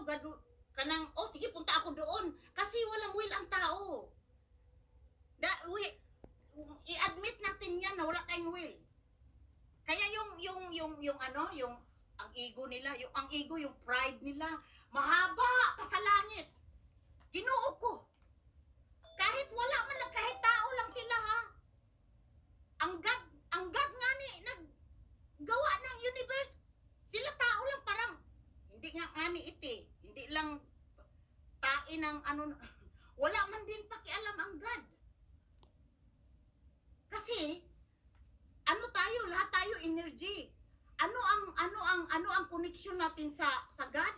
ano, kanang, oh sige, punta ako doon. Kasi walang will ang tao. I-admit natin yan na wala tayong will. Kaya yung ano, yung ang ego nila, ang ego, yung pride nila, mahaba pa sa langit. Ginoo ko. Kahit wala man lang, kahit tao lang sila ha. Ang God nga ni, naggawa ng universe. Sila tao lang, parang, hindi nga ni iti. Hindi lang tae ng ano, wala man din pakialam ang God. Kasi, ano tayo, lahat tayo energy. Ano ang connection natin sa God?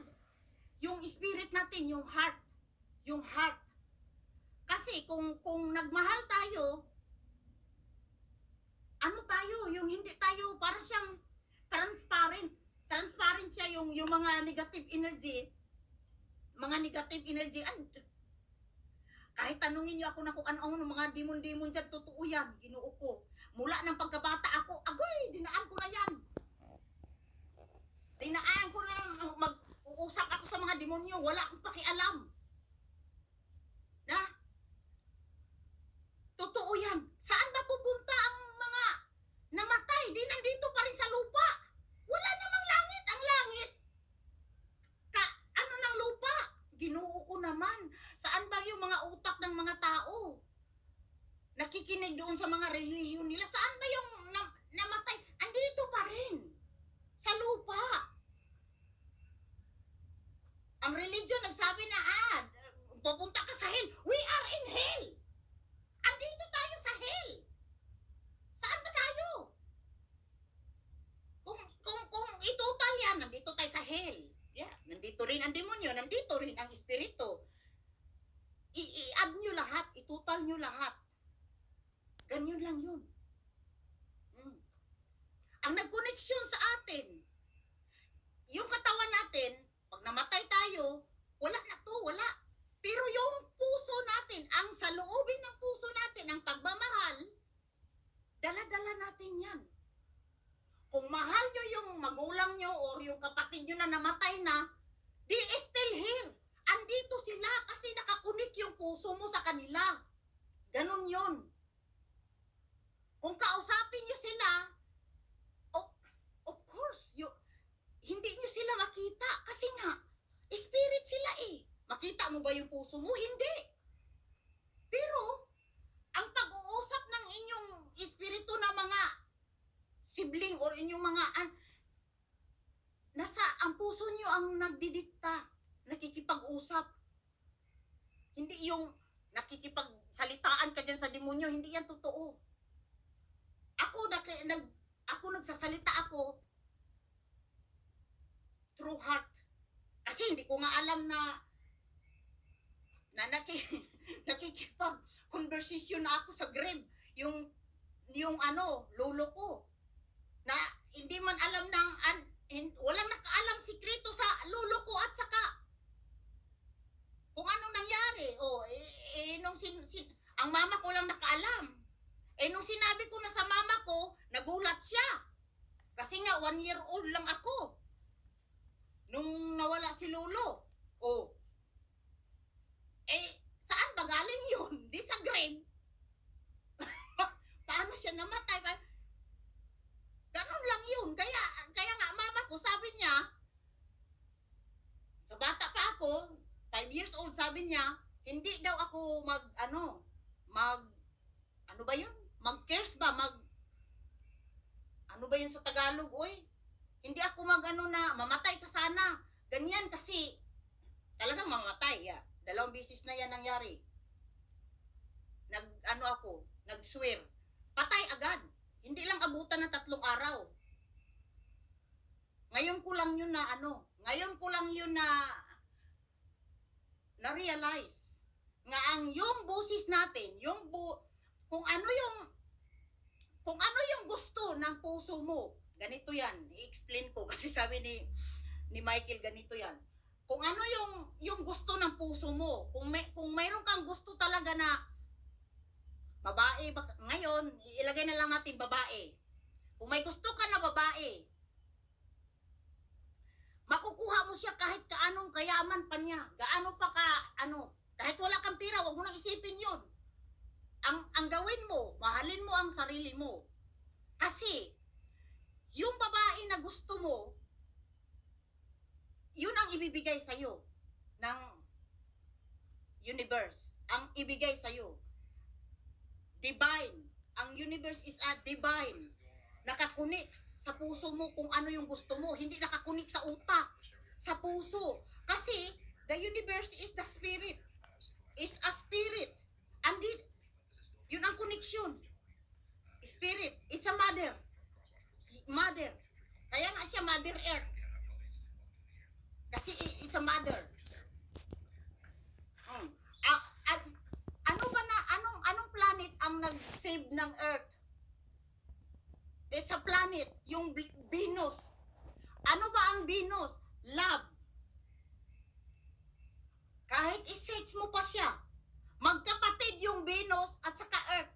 Yung spirit natin, yung heart. Yung heart. Kasi kung nagmahal tayo, ano tayo, yung hindi tayo, para siyang transparent. Transparent siya yung mga negative energy. Mga negative energy. Kahit tanungin niyo ako na kung ano mga demon-demon dyan, totoo yan, Ginoo ko. Mula ng pagkabata ako, agoy, dinaan ko na yan. Dinaan ko na mag-uusap ako sa mga demonyo, wala akong pakialam. Na? Totoo yan. Saan ba pupunta ang mga namatay? Di nandito pa rin sa lupa. Wala namang langit. Ang langit, ano ng lupa? Ginoo ko naman. Saan ba yung mga utak ng mga tao? Nakikinig doon sa mga relihiyon nila. Saan ba yung namatay? Andito pa rin. Sa lupa. Ang religion nagsabi na, pupunta ka sa hell. We are in hell. Andito tayo sa hell. Saan ba tayo? Kung itotal yan, nandito tayo sa hell. Yeah, nandito rin ang demonyo, nandito rin ang espiritu. I-add nyo lahat, itotal nyo lahat. Ganyan lang yun. Ang nag-connection sa atin, yung katawan natin, pag namatay tayo, wala na to, wala. Pero yung puso natin, ang sa loobin ng puso natin, ang pagmamahal, dala-dala natin yan. Kung mahal nyo yung magulang nyo o yung kapatid nyo na namatay na, they still here. Andito sila kasi nakakunik yung puso mo sa kanila. Ganon yun. Kung kausapin nyo sila, of course, hindi nyo sila makita kasi nga, spirit sila eh. Makita mo ba yung puso mo? Hindi. Pero, ang pag-uusap ng inyong espiritu na mga sibling or inyong mga ang puso nyo ang nagdidikta, nakikipag-usap. Hindi yung nakikipagsalitaan ka dyan sa demonyo, hindi yan totoo. Ako nagsasalita ako through heart. Kasi hindi ko nga alam na nakikipag-conversation na ako sa grave. Yung lolo ko. Na hindi man alam walang nakaalam sikreto sa lolo ko at saka kung anong nangyari. Ang mama ko lang nakaalam. Nung sinabi ko na sa mama ko, nagulat siya. Kasi nga, 1 year old lang ako. Nung nawala si lolo. Saan ba galing yun? Di sa grave. Paano siya namatay? Ganon lang yun. Kaya nga, mama ko, sabi niya, sa bata pa ako, 5 years old, sabi niya, hindi daw ako mag-curse ba? Ano ba yun sa Tagalog, oy? Hindi ako mamatay ka sana. Ganyan kasi, talagang mamatay. Yeah. 2 beses na yan nangyari. Nag-swear. Patay agad. Hindi lang abutan ng 3 araw. Ngayon ko lang yun na-realize nga ang yung boses natin, kung ano yung gusto ng puso mo, ganito yan, i-explain ko kasi sabi ni Michael, ganito yan. Kung ano yung gusto ng puso mo, kung mayroon kang gusto talaga na babae, ngayon, ilagay na lang natin babae. Kung may gusto ka na babae, makukuha mo siya kahit kaanong kayaman ibibigay sa'yo ng universe. Ang ibigay sa'yo. Divine. Ang universe is a divine. Nakakunik sa puso mo kung ano yung gusto mo. Hindi nakakunik sa utak. Sa puso. Kasi, the universe is the spirit. Is a spirit. And yun ang connection. Spirit. It's a mother. Mother. Kaya nga siya Mother Earth. Kasi it's a mother. Ano ba na, anong planet ang nag-save ng Earth? It's a planet. Yung Venus. Ano ba ang Venus? Love. Kahit i-search mo pa siya, magkapatid yung Venus at saka Earth.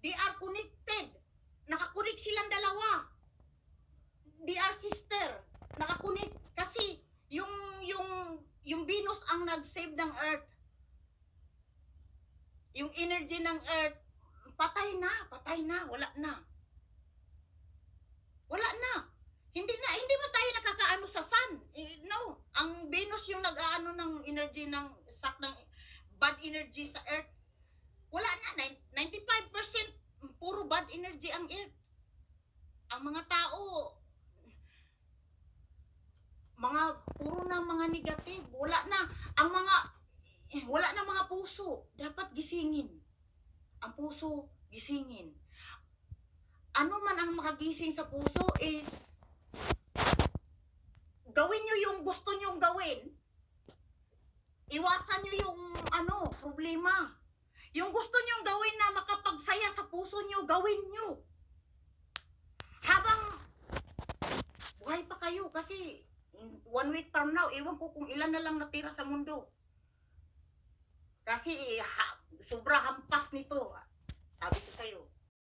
They are connected. Nakakunik silang dalawa. They are sister. Nakakunik. Kasi yung Venus ang nag-save ng Earth. Yung energy ng Earth, patay na, wala na. Wala na. Hindi man tayo nakakaano sa sun. No, ang Venus yung nag-aano ng energy ng sak ng bad energy sa Earth. Wala na, 95% puro bad energy ang Earth. Ang mga tao, puro na mga negative. Wala na mga puso. Dapat gisingin. Ang puso, gisingin. Ano man ang makagising sa puso is gawin nyo yung gusto nyong gawin. Iwasan nyo yung problema. Yung gusto nyong gawin na makapagsaya sa puso nyo, gawin nyo. Habang buhay pa kayo kasi 1 week from now, ewan ko kung ilan na lang natira sa mundo. Kasi sobra hampas nito. Sabi ko sa'yo.